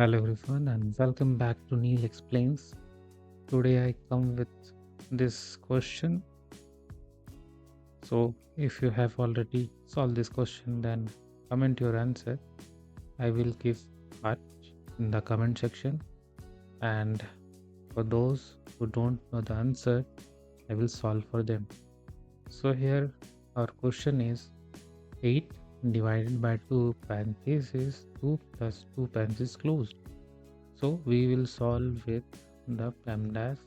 Hello everyone and welcome back to Neil Explains. Today I come with this question. So if you have already solved this question, then comment your answer. I will give heart in the comment section, and for those who don't know the answer, I will solve for them. So here our question is 8 divided by 2 parentheses 2 plus 2 parentheses closed. So we will solve with the PEMDAS,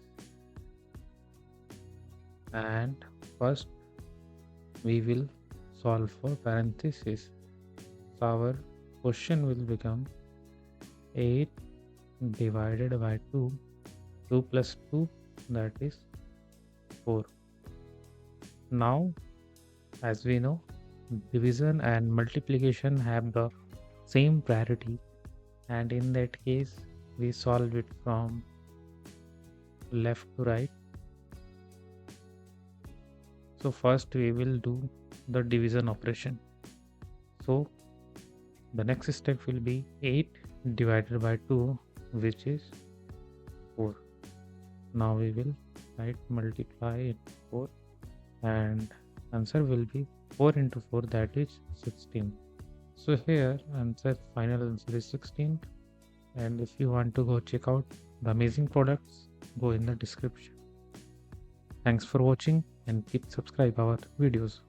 and first we will solve for parentheses. So our question will become 8 divided by 2, 2 plus 2, that is 4. Now, as we know, division and multiplication have the same priority, and in that case we solve it from left to right. So first we will do the division operation. So the next step will be 8 divided by 2, which is 4. Now we will write multiply into 4, and answer will be 4 into 4, that is 16. So here final answer is 16, and if you want to go check out the amazing products, go in the description. Thanks for watching and keep subscribe our videos.